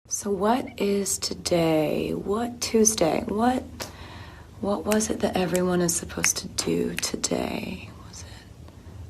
So what is today? What Tuesday? What was it that everyone is supposed to do today? Was it?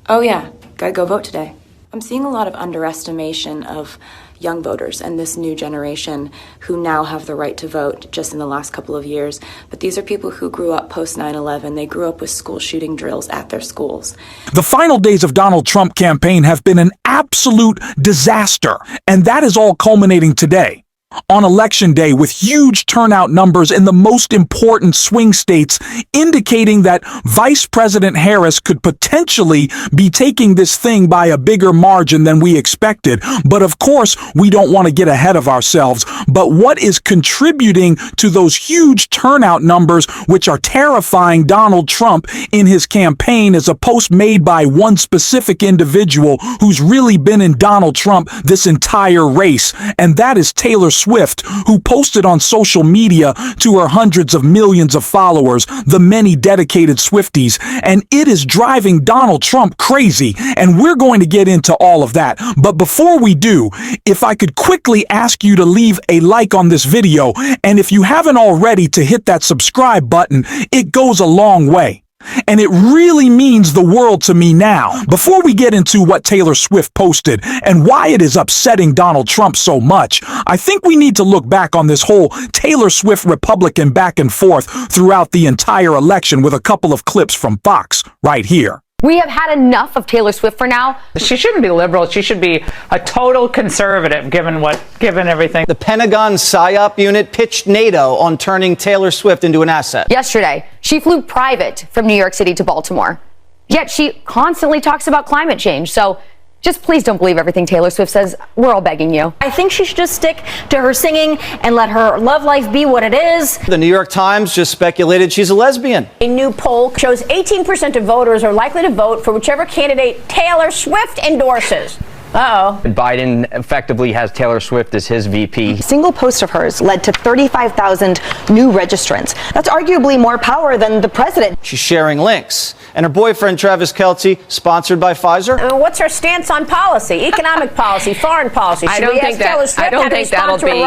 Oh yeah, gotta go vote today. I'm seeing a lot of underestimation of young voters and this new generation who now have the right to vote just in the last couple of years. But these are people who grew up post 9/11. They grew up with school shooting drills at their schools. The final days of Donald Trump campaign have been an absolute disaster, and that is all culminating today. On Election Day, with huge turnout numbers in the most important swing states, indicating that Vice President Harris could potentially be taking this thing by a bigger margin than we expected. But of course, we don't want to get ahead of ourselves. But what is contributing to those huge turnout numbers, which are terrifying Donald Trump in his campaign, is a post made by one specific individual who's really been in Donald Trump this entire race, and that is Taylor Swift, who posted on social media to her hundreds of millions of followers, the many dedicated Swifties, and it is driving Donald Trump crazy, and we're going to get into all of that. But before we do, if I could quickly ask you to leave a like on this video, and if you haven't already, to hit that subscribe button. It goes a long way. And it really means the world to me now. Before we get into what Taylor Swift posted and why it is upsetting Donald Trump so much, I think we need to look back on this whole Taylor Swift Republican back and forth throughout the entire election with a couple of clips from Fox right here. We have had enough of Taylor Swift for now. She shouldn't be liberal. She should be a total conservative, given everything. The Pentagon PSYOP unit pitched NATO on turning Taylor Swift into an asset. Yesterday, she flew private from New York City to Baltimore. Yet she constantly talks about climate change. So just please don't believe everything Taylor Swift says. We're all begging you. I think she should just stick to her singing and let her love life be what it is. The New York Times just speculated she's a lesbian. A new poll shows 18% of voters are likely to vote for whichever candidate Taylor Swift endorses. Uh-oh. Biden effectively has Taylor Swift as his VP. A single post of hers led to 35,000 new registrants. That's arguably more power than the president. She's sharing links. And her boyfriend, Travis Kelce, sponsored by Pfizer. What's her stance on policy, economic policy, foreign policy? I don't think that'll be.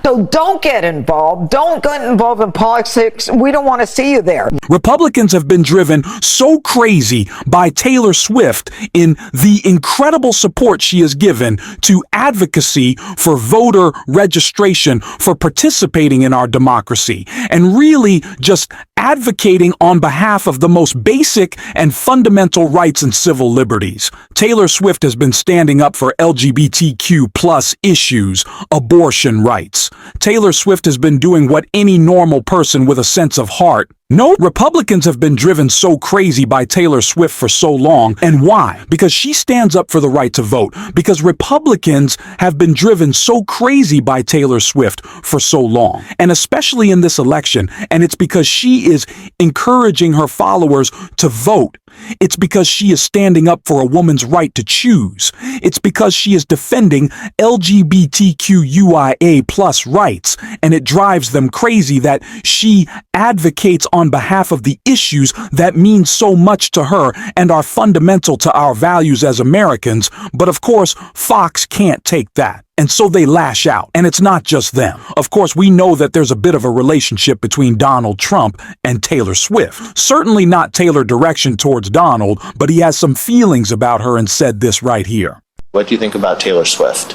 So don't get involved. Don't get involved in politics. We don't want to see you there. Republicans have been driven so crazy by Taylor Swift in the incredible support she has given to advocacy for voter registration, for participating in our democracy, and really just advocating on behalf of the most basic and fundamental rights and civil liberties. Taylor Swift has been standing up for LGBTQ plus issues, abortion rights. Taylor Swift has been doing what any normal person with a sense of heart. No, Republicans have been driven so crazy by Taylor Swift for so long. And why? Because she stands up for the right to vote. Because Republicans have been driven so crazy by Taylor Swift for so long. And especially in this election. And it's because she is encouraging her followers to vote. It's because she is standing up for a woman's right to choose. It's because she is defending LGBTQIA plus rights. And it drives them crazy that she advocates on behalf of the issues that mean so much to her and are fundamental to our values as Americans. But of course, Fox can't take that. And so they lash out. And it's not just them. Of course, we know that there's a bit of a relationship between Donald Trump and Taylor Swift. Certainly not Taylor direction towards Donald, but he has some feelings about her and said this right here. What do you think about Taylor Swift?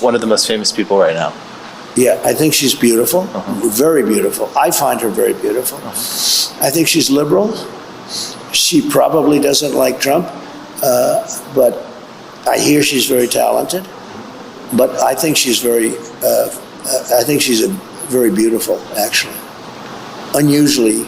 One of the most famous people right now. Yeah, I think she's beautiful, very beautiful. I find her very beautiful. I think she's liberal. She probably doesn't like Trump, but I hear she's very talented. But I think she's very beautiful, actually. Unusually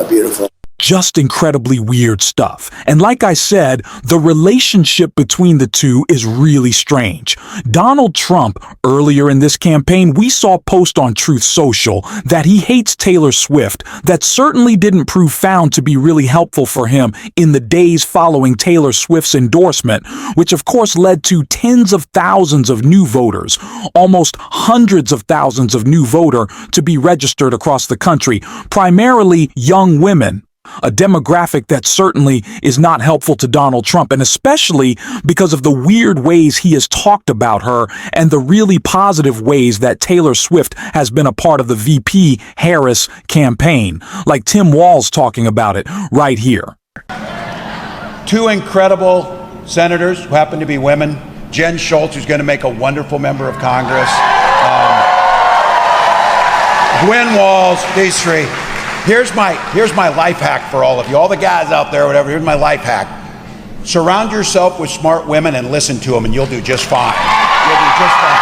beautiful. Just incredibly weird stuff. And like I said, the relationship between the two is really strange. Donald Trump, earlier in this campaign, we saw post on Truth Social that he hates Taylor Swift. That certainly didn't prove found to be really helpful for him in the days following Taylor Swift's endorsement, which of course led to tens of thousands of new voters, almost hundreds of thousands of new voters to be registered across the country, primarily young women. A demographic that certainly is not helpful to Donald Trump, and especially because of the weird ways he has talked about her and the really positive ways that Taylor Swift has been a part of the VP Harris campaign, like Tim Walz talking about it right here. Two incredible senators who happen to be women. Jen Schultz, who's going to make a wonderful member of Congress. Gwen Walz, these three. Here's my life hack for all of you, all the guys out there, whatever. Here's my life hack. Surround yourself with smart women and listen to them, and you'll do just fine. You'll do just fine.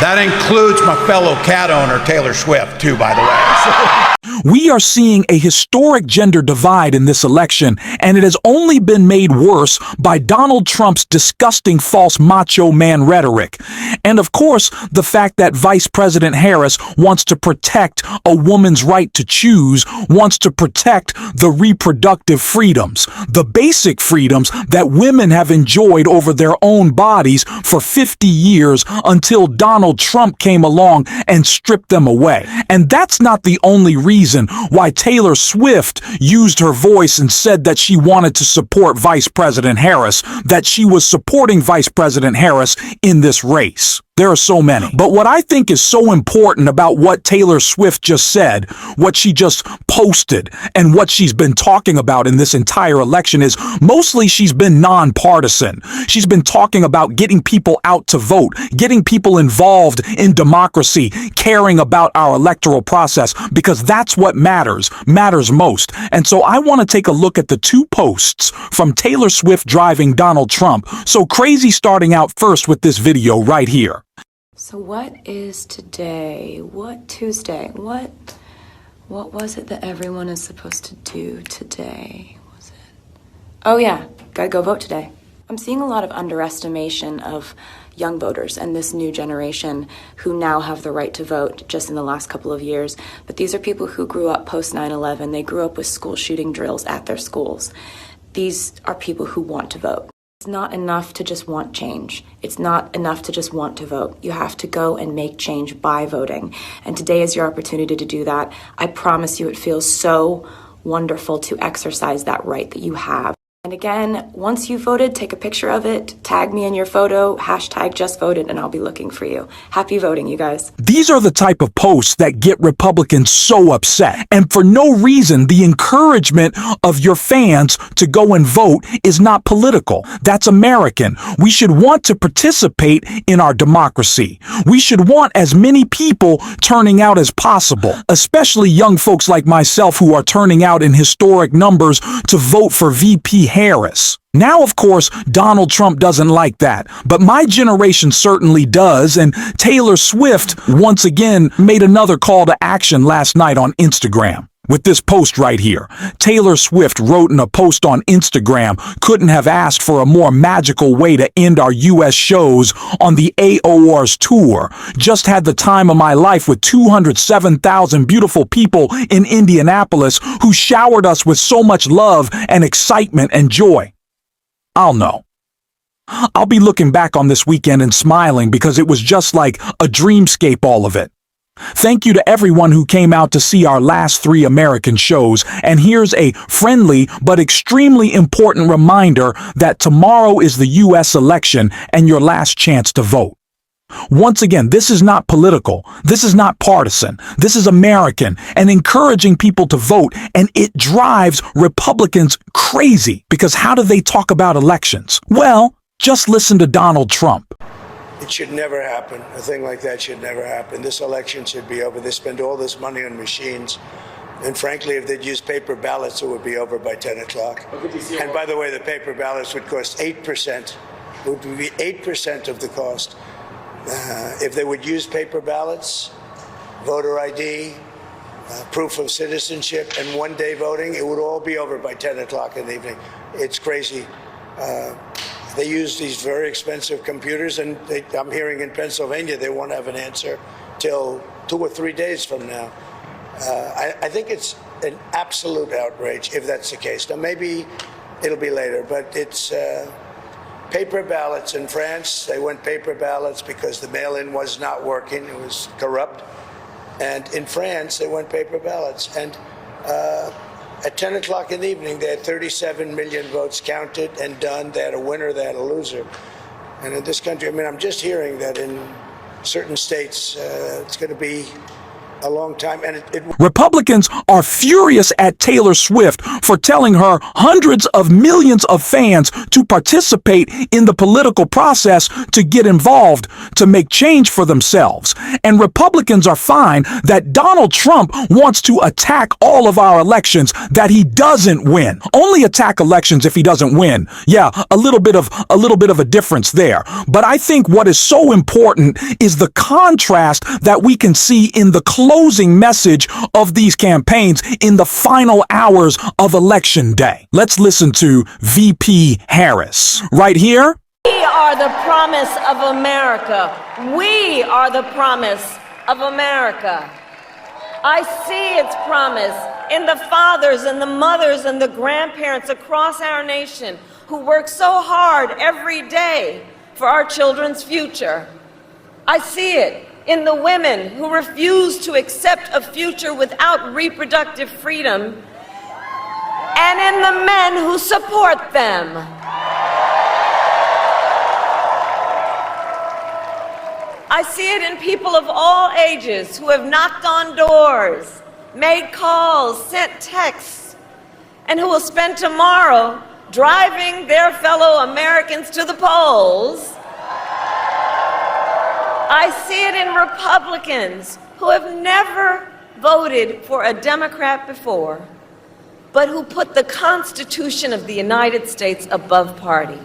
That includes my fellow cat owner, Taylor Swift, too, by the way. We are seeing a historic gender divide in this election, and it has only been made worse by Donald Trump's disgusting false macho man rhetoric. And of course, the fact that Vice President Harris wants to protect a woman's right to choose, wants to protect the reproductive freedoms, the basic freedoms that women have enjoyed over their own bodies for 50 years until Donald Trump came along and stripped them away. And that's not the only reason why Taylor Swift used her voice and said that she wanted to support Vice President Harris, that she was supporting Vice President Harris in this race. There are so many. But what I think is so important about what Taylor Swift just said, what she just posted, and what she's been talking about in this entire election is mostly she's been nonpartisan. She's been talking about getting people out to vote, getting people involved in democracy, caring about our electoral process, because that's what matters most. And so I want to take a look at the two posts from Taylor Swift driving Donald Trump. So crazy starting out first with this video right here. So what is today? What Tuesday? What was it that everyone is supposed to do today? Was it? Oh yeah, gotta go vote today. I'm seeing a lot of underestimation of young voters and this new generation who now have the right to vote just in the last couple of years. But these are people who grew up post 9/11. They grew up with school shooting drills at their schools. These are people who want to vote. It's not enough to just want change. It's not enough to just want to vote. You have to go and make change by voting. And today is your opportunity to do that. I promise you it feels so wonderful to exercise that right that you have. And again, once you voted, take a picture of it, tag me in your photo, #JustVoted, and I'll be looking for you. Happy voting, you guys. These are the type of posts that get Republicans so upset. And for no reason, the encouragement of your fans to go and vote is not political. That's American. We should want to participate in our democracy. We should want as many people turning out as possible, especially young folks like myself who are turning out in historic numbers to vote for VP Harris. Now, of course, Donald Trump doesn't like that, but my generation certainly does, and Taylor Swift once again made another call to action last night on Instagram. With this post right here, Taylor Swift wrote in a post on Instagram, couldn't have asked for a more magical way to end our U.S. shows on the AOR's tour. Just had the time of my life with 207,000 beautiful people in Indianapolis who showered us with so much love and excitement and joy. I'll know. I'll be looking back on this weekend and smiling because it was just like a dreamscape, all of it. Thank you to everyone who came out to see our last 3 American shows, and here's a friendly but extremely important reminder that tomorrow is the U.S. election and your last chance to vote. Once again, this is not political, this is not partisan, this is American and encouraging people to vote, and it drives Republicans crazy because how do they talk about elections? Well, just listen to Donald Trump. It should never happen. A thing like that should never happen. This election should be over. They spend all this money on machines. And frankly, if they'd use paper ballots, it would be over by 10 o'clock. And by the way, the paper ballots would cost 8%. It would be 8% of the cost. If they would use paper ballots, voter ID, proof of citizenship, and one-day voting, it would all be over by 10 o'clock in the evening. It's crazy. They use these very expensive computers, and I'm hearing in Pennsylvania they won't have an answer till 2 or 3 days from now. I think it's an absolute outrage if that's the case. Now, maybe it'll be later, but it's paper ballots in France. They went paper ballots because the mail-in was not working. It was corrupt. And in France, they went paper ballots. And at 10 o'clock in the evening, they had 37 million votes counted and done. They had a winner, they had a loser. And in this country, I mean, I'm just hearing that in certain states, it's going to be a long time. And Republicans are furious at Taylor Swift for telling her hundreds of millions of fans to participate in the political process, to get involved, to make change for themselves. And Republicans are fine that Donald Trump wants to attack all of our elections that he doesn't win. Only attack elections if he doesn't win. Yeah, a little bit of a difference there. But I think what is so important is the contrast that we can see in the closing message of these campaigns in the final hours of Election Day. Let's listen to VP Harris right here. We are the promise of America. We are the promise of America. I see its promise in the fathers and the mothers and the grandparents across our nation who work so hard every day for our children's future. I see it in the women who refuse to accept a future without reproductive freedom, and in the men who support them. I see it in people of all ages who have knocked on doors, made calls, sent texts, and who will spend tomorrow driving their fellow Americans to the polls. I see it in Republicans who have never voted for a Democrat before, but who put the Constitution of the United States above party.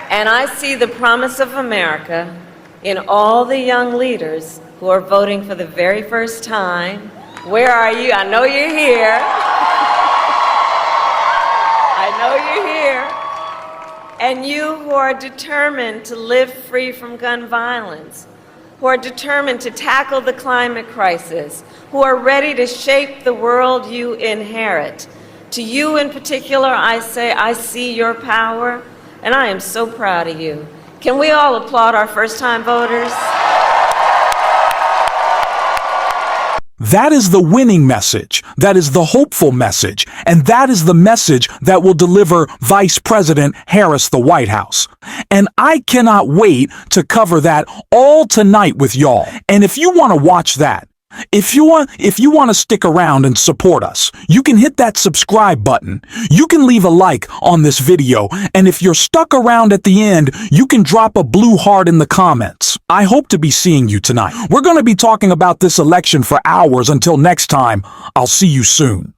And I see the promise of America in all the young leaders who are voting for the very first time. Where are you? I know you're here. I know you're here. And you who are determined to live free from gun violence, who are determined to tackle the climate crisis, who are ready to shape the world you inherit. To you in particular, I say, I see your power, and I am so proud of you. Can we all applaud our first-time voters? That is the winning message. That is the hopeful message. And that is the message that will deliver Vice President Harris the White House. And I cannot wait to cover that all tonight with y'all. And if you want to watch that, if you want to stick around and support us, you can hit that subscribe button. You can leave a like on this video. And if you're stuck around at the end, you can drop a blue heart in the comments. I hope to be seeing you tonight. We're going to be talking about this election for hours. Until next time, I'll see you soon.